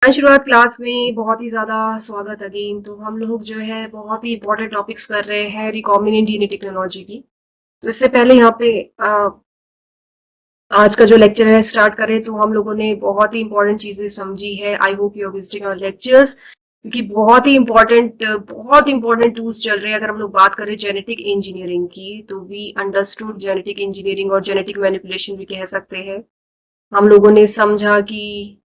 शुरुआत क्लास में बहुत ही ज़्यादा स्वागत अगेन। तो हम लोग जो है बहुत ही इंपॉर्टेंट टॉपिक्स कर रहे हैं रिकॉम्बिनेंट डीएनए टेक्नोलॉजी की। तो इससे पहले यहाँ पे आज का जो लेक्चर है स्टार्ट करें तो हम लोगों ने बहुत ही इंपॉर्टेंट चीजें समझी है। I hope you are visiting our lectures, क्योंकि बहुत इंपॉर्टेंट टूल्स चल रहे हैं। अगर हम लोग बात करें जेनेटिक इंजीनियरिंग की तो वी अंडरस्टूड जेनेटिक इंजीनियरिंग और जेनेटिक मैनिपुलेशन भी कह सकते हैं। हम लोगों ने समझा कि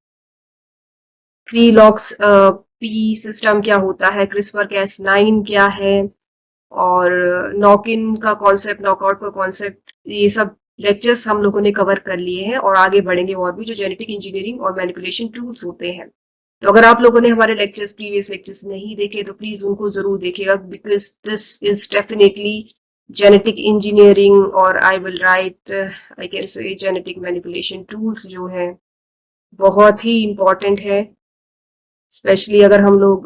क्रीलॉक्स पी सिस्टम क्या होता है, क्रिस्पर कैस 9 क्या है, और नॉक इन का कॉन्सेप्ट, नॉकआउट का कॉन्सेप्ट, ये सब लेक्चर्स हम लोगों ने कवर कर लिए हैं और आगे बढ़ेंगे और भी जो जेनेटिक इंजीनियरिंग और मैनिपुलेशन टूल्स होते हैं। तो अगर आप लोगों ने हमारे लेक्चर्स, प्रीवियस लेक्चर्स नहीं देखे तो प्लीज उनको जरूर देखिएगा, because this is definitely genetic engineering, और I will write, I can say genetic manipulation tools जो है बहुत ही इंपॉर्टेंट है। स्पेशली अगर हम लोग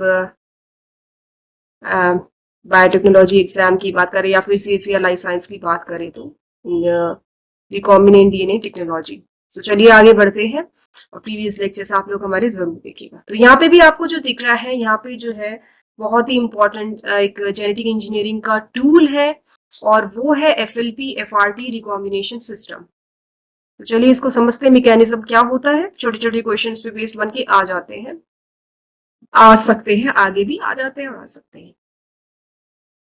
बायोटेक्नोलॉजी एग्जाम की बात करें या फिर सीएससी या लाइफ साइंस की बात करें तो रिकॉम्बिनेंट डीएनए टेक्नोलॉजी। तो चलिए आगे बढ़ते हैं और प्रीवियस लेक्चर्स आप लोग हमारे जरूर देखिएगा। तो यहाँ पे भी आपको जो दिख रहा है, यहाँ पे जो है बहुत ही इंपॉर्टेंट एक जेनेटिक इंजीनियरिंग का टूल है, और वो है एफएलपी एफआरटी रिकॉम्बिनेशन सिस्टम। तो चलिए इसको समझते हैं, मैकेनिज्म क्या होता है। छोटे छोटे क्वेश्चंस पे बेस्ड बन के आ जाते हैं, आ सकते हैं, आगे भी आ जाते हैं और आ सकते हैं।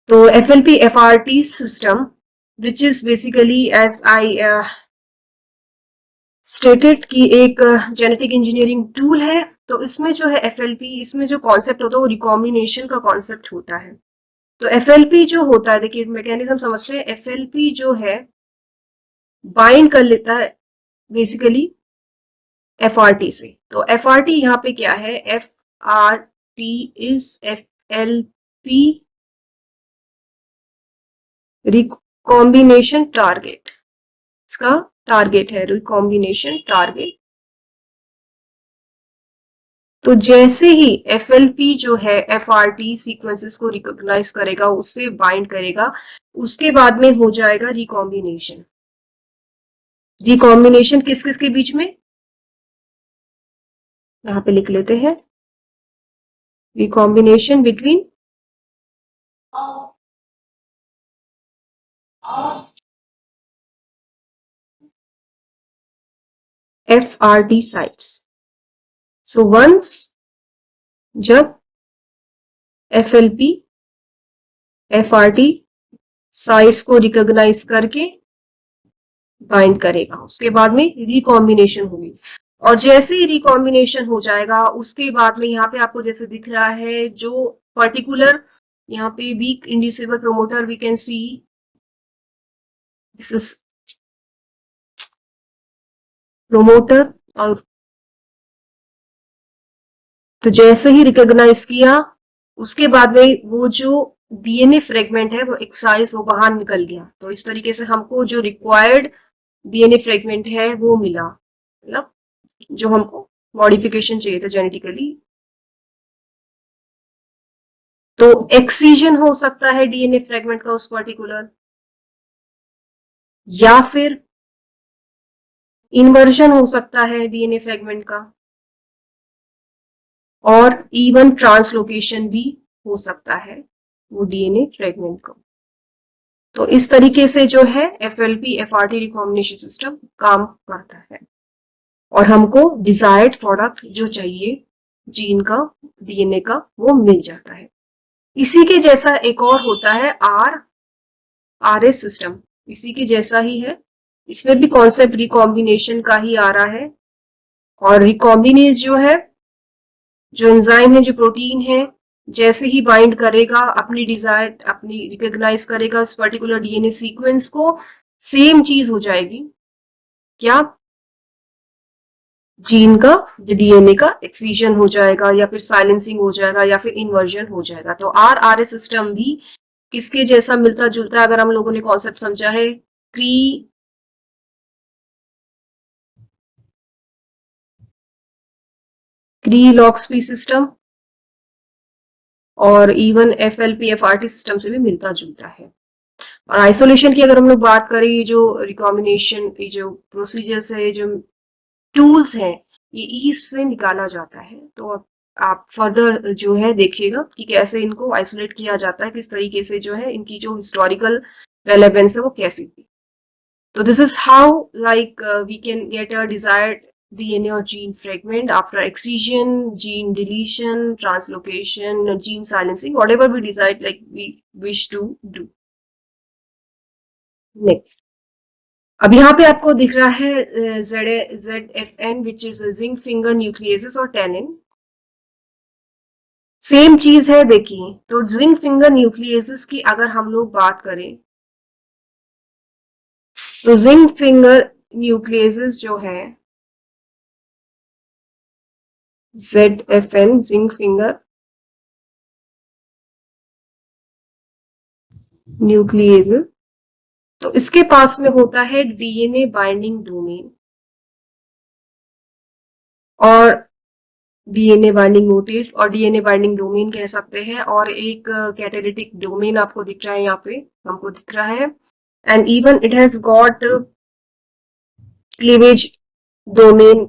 तो FLP FRT system, which is basically as I stated कि एक जेनेटिक इंजीनियरिंग टूल है। तो इसमें जो है FLP, इसमें जो कॉन्सेप्ट होता है वो रिकॉम्बिनेशन का कॉन्सेप्ट होता है। तो FLP जो होता है, देखिए मैकेनिज्म समझते हैं। FLP जो है बाइंड कर लेता है बेसिकली FRT से। तो FRT यहाँ पे क्या है, FRT is FLP recombination target. इसका टारगेट है रिकॉम्बिनेशन टारगेट। तो जैसे ही एफएलपी जो है एफआरटी सीक्वेंसेस को रिकॉग्नाइज करेगा, उससे बाइंड करेगा, उसके बाद में हो जाएगा रिकॉम्बिनेशन। रिकॉम्बिनेशन किस किस के बीच में, यहां पे लिख लेते हैं, recombination between FRT sites. So once जब एफएलपी एफआरटी साइट्स को रिकॉग्नाइज करके बाइंड करेगा, उसके बाद में रिकॉम्बिनेशन होगी। और जैसे ही रिकॉम्बिनेशन हो जाएगा उसके बाद में यहाँ पे आपको जैसे दिख रहा है जो पर्टिकुलर, यहाँ पे weak inducible promoter we can see, this is promoter. और तो जैसे ही रिकॉग्नाइज किया उसके बाद में वो जो डीएनए फ्रेगमेंट है वो एक्साइज, वो बाहर निकल गया। तो इस तरीके से हमको जो रिक्वायर्ड डीएनए फ्रेगमेंट है वो मिला, मतलब जो हमको मॉडिफिकेशन चाहिए था जेनेटिकली। तो एक्सीजन हो सकता है डीएनए फ्रेगमेंट का उस पर्टिकुलर, या फिर इन्वर्जन हो सकता है डीएनए फ्रेगमेंट का, और इवन ट्रांसलोकेशन भी हो सकता है वो डीएनए फ्रेगमेंट का। तो इस तरीके से जो है एफएलपी एफआरटी रिकॉम्बिनेशन सिस्टम काम करता है, और हमको डिजायर्ड प्रोडक्ट जो चाहिए जीन का, डीएनए का, वो मिल जाता है। इसी के जैसा एक और होता है आरएस सिस्टम, इसी के जैसा ही है। इसमें भी कॉन्सेप्ट रिकॉम्बिनेशन का ही आ रहा है। और रिकॉम्बिनेज जो है, जो एंजाइम है, जो प्रोटीन है, जैसे ही बाइंड करेगा अपनी डिजायर, अपनी रिकॉग्नाइज करेगा उस पर्टिकुलर डीएनए सीक्वेंस को, सेम चीज हो जाएगी। क्या, जीन का, डीएनए का एक्सीजन हो जाएगा, या फिर साइलेंसिंग हो जाएगा, या फिर इन्वर्जन हो जाएगा। तो आरआरएस सिस्टम भी किसके जैसा मिलता जुलता है, अगर हम लोगों ने कॉन्सेप्ट समझा है, क्री क्रीलॉक्सपी सिस्टम और इवन एफएलपी एफआरटी सिस्टम से भी मिलता जुलता है। और आइसोलेशन की अगर हम लोग बात करें, ये जो रिकॉम्बिनेशन, ये जो प्रोसीजर्स है, ये जो टूल्स हैं, ये ईस्ट से निकाला जाता है। तो अब आप फर्दर जो है देखिएगा कि कैसे इनको आइसोलेट किया जाता है, किस तरीके से जो है इनकी जो हिस्टोरिकल रेलेवेंस है वो कैसी थी। तो this is how like we can get a desired DNA or gene fragment after excision, gene deletion, translocation, gene silencing, whatever we decide like we wish to do. Next. अब यहाँ पे आपको दिख रहा है ZFN which is zinc finger nucleases और tannin. Same चीज है देखिए। तो जिंक फिंगर न्यूक्लियसेस की अगर हम लोग बात करें तो जिंक फिंगर न्यूक्लियसेस जो है ZFN जिंक फिंगर न्यूक्लियसेस, तो इसके पास में होता है डीएनए बाइंडिंग डोमेन और डीएनए बाइंडिंग मोटिफ और डीएनए बाइंडिंग डोमेन कह सकते हैं, और एक कैटालिटिक डोमेन आपको दिख रहा है, यहाँ पे हमको दिख रहा है, and even it has got cleavage domain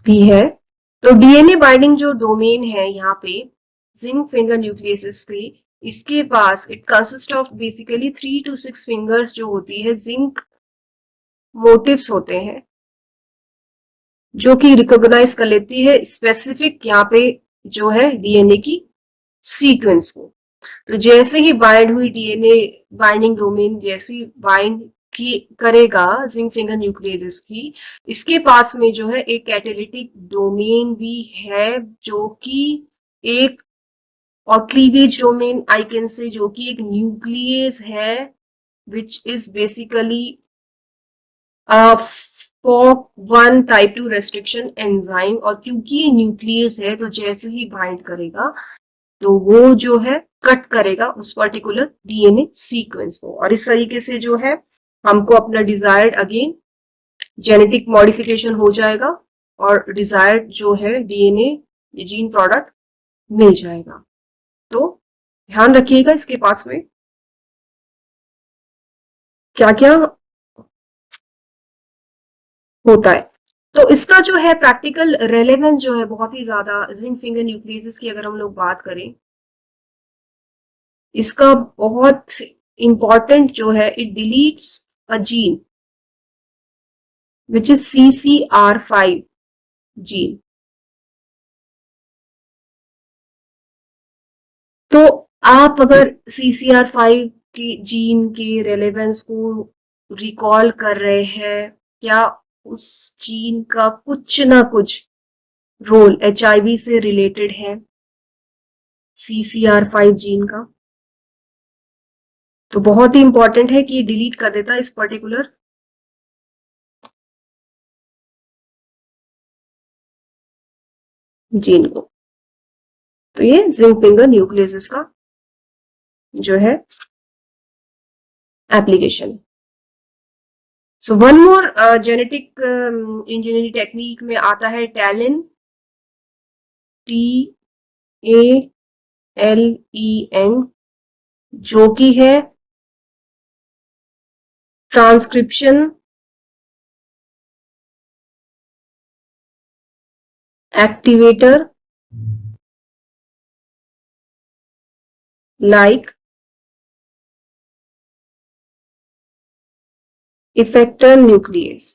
भी है। तो डीएनए बाइंडिंग जो डोमेन है यहाँ पे जिंक फिंगर न्यूक्लियस की, इसके पास it consist of basically 3 to 6 fingers जो होती है जिंक मोटिव्स होते हैं, जो कि रिकॉग्नाइज कर लेती है स्पेसिफिक यहाँ पे जो है डीएनए की सीक्वेंस को। तो जैसे ही बाइंड हुई डीएनए बाइंडिंग डोमेन जैसी बाइंड की करेगा जिंक फिंगर न्यूक्लियस की, इसके पास में जो है एक कैटालिटिक डोमेन भी है जो कि एक, और क्लीवेज डोमेन आई कैन से, जो कि एक न्यूक्लियस है which is basically FOC1 type 2 restriction enzyme, और क्योंकि ये न्यूक्लियस है तो जैसे ही बाइंड करेगा तो वो जो है कट करेगा उस पर्टिकुलर डीएनए सीक्वेंस को, और इस तरीके से जो है हमको अपना डिजायर्ड अगेन जेनेटिक मॉडिफिकेशन हो जाएगा और डिजायर्ड जो है डीएनए जीन प्रोडक्ट मिल जाएगा। तो ध्यान रखिएगा इसके पास में क्या क्या होता है। तो इसका जो है प्रैक्टिकल रेलेवेंस जो है बहुत ही ज्यादा, जिंक फिंगर न्यूक्लियस की अगर हम लोग बात करें, इसका बहुत इंपॉर्टेंट जो है, it deletes a gene which is CCR5 gene. तो आप अगर CCR5 के जीन के रेलेवेंस को रिकॉल कर रहे हैं, क्या उस जीन का कुछ ना कुछ रोल HIV से रिलेटेड है, CCR5 जीन का, तो बहुत ही इंपॉर्टेंट है कि ये डिलीट कर देता है इस पर्टिकुलर जीन को। तो ये जिंक फिंगर न्यूक्लियस का जो है application. So one more genetic engineering technique में आता है टैलिन, TALEN, जो कि है transcription activator like effector nucleus.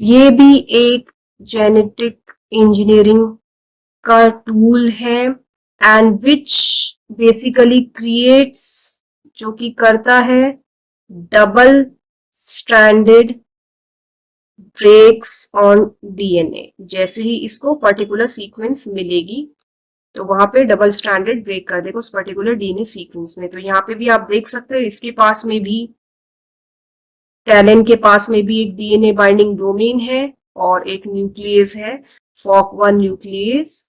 ये भी एक जेनेटिक इंजीनियरिंग का टूल है, एंड विच बेसिकली क्रिएट्स, जो कि करता है double stranded breaks on DNA. जैसे ही इसको पर्टिकुलर सीक्वेंस मिलेगी तो वहां पे डबल स्ट्रैंडेड ब्रेक कर देगा उस पर्टिकुलर डीएनए सीक्वेंस में। तो यहाँ पे भी आप देख सकते हैं इसके पास में भी, टैलिन के पास में भी एक डीएनए बाइंडिंग डोमेन है और एक न्यूक्लियस है, FOC1 न्यूक्लियस।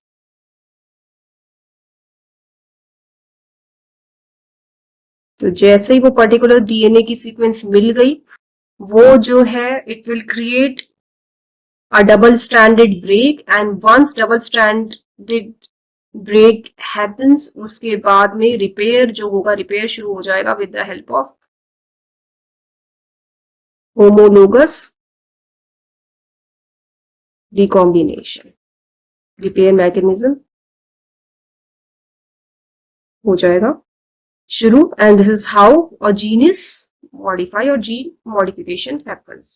तो जैसे ही वो पर्टिकुलर डीएनए की सीक्वेंस मिल गई, वो जो है it will create a double stranded break, and once double stranded break happens, उसके बाद में रिपेयर जो होगा, रिपेयर शुरू हो जाएगा with the help of homologous recombination, repair mechanism हो जाएगा शुरू, and this is how a gene is modify और जीन मॉडिफिकेशन हैपेंस।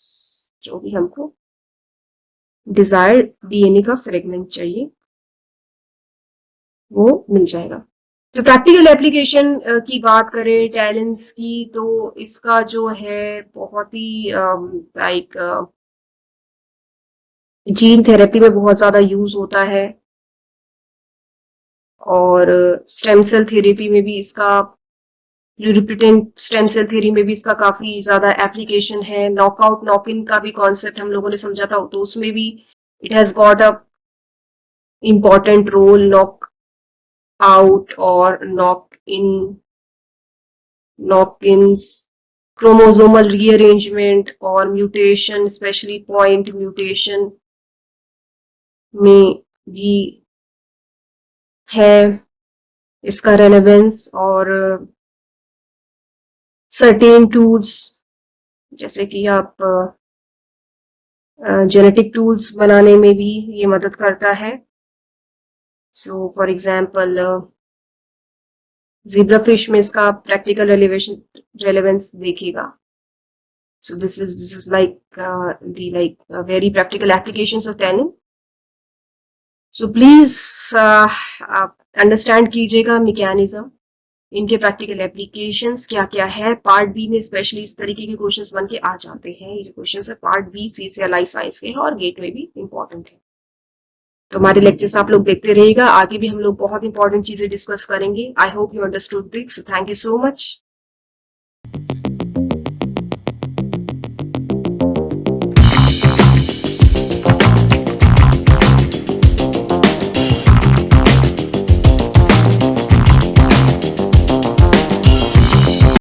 जो भी हमको डिजायर्ड डीएनए का फ्रेगमेंट चाहिए वो मिल जाएगा। तो प्रैक्टिकल एप्लीकेशन की बात करें टैलेंट्स की, तो इसका जो है बहुत ही लाइक जीन थेरेपी में बहुत ज्यादा यूज होता है, और स्टेम सेल थेरेपी में भी इसका, प्लूरिपोटेंट स्टेम सेल थ्योरी में भी इसका काफी ज्यादा एप्लीकेशन है। नॉकआउट नॉक इन का भी कॉन्सेप्ट हम लोगों ने समझा था, तो उसमें भी it has got a important role. Knock out और नॉक इन्स, क्रोमोसोमल रीअरेंजमेंट और म्यूटेशन, स्पेशली पॉइंट म्यूटेशन में भी है इसका रेलेवेंस। और सर्टेन टूल्स, जैसे कि आप जेनेटिक टूल्स बनाने में भी ये मदद करता है। सो फॉर एग्जांपल ज़ीब्राफिश में इसका प्रैक्टिकल रेलेवेंस देखिएगा। So this is like the very practical applications of tannin. So please आप अंडरस्टैंड कीजिएगा मैकेनिज्म, इनके प्रैक्टिकल एप्लीकेशंस क्या क्या है। पार्ट बी में स्पेशली इस तरीके के क्वेश्चंस बन के आ जाते हैं। ये जो क्वेश्चंस है पार्ट बी सी से लाइफ साइंस के हैं और गेट में भी इंपॉर्टेंट है। तो हमारे लेक्चर्स आप लोग देखते रहिएगा, आगे भी हम लोग बहुत इंपॉर्टेंट चीजें डिस्कस करेंगे। आई hope you understood this, thank you so much.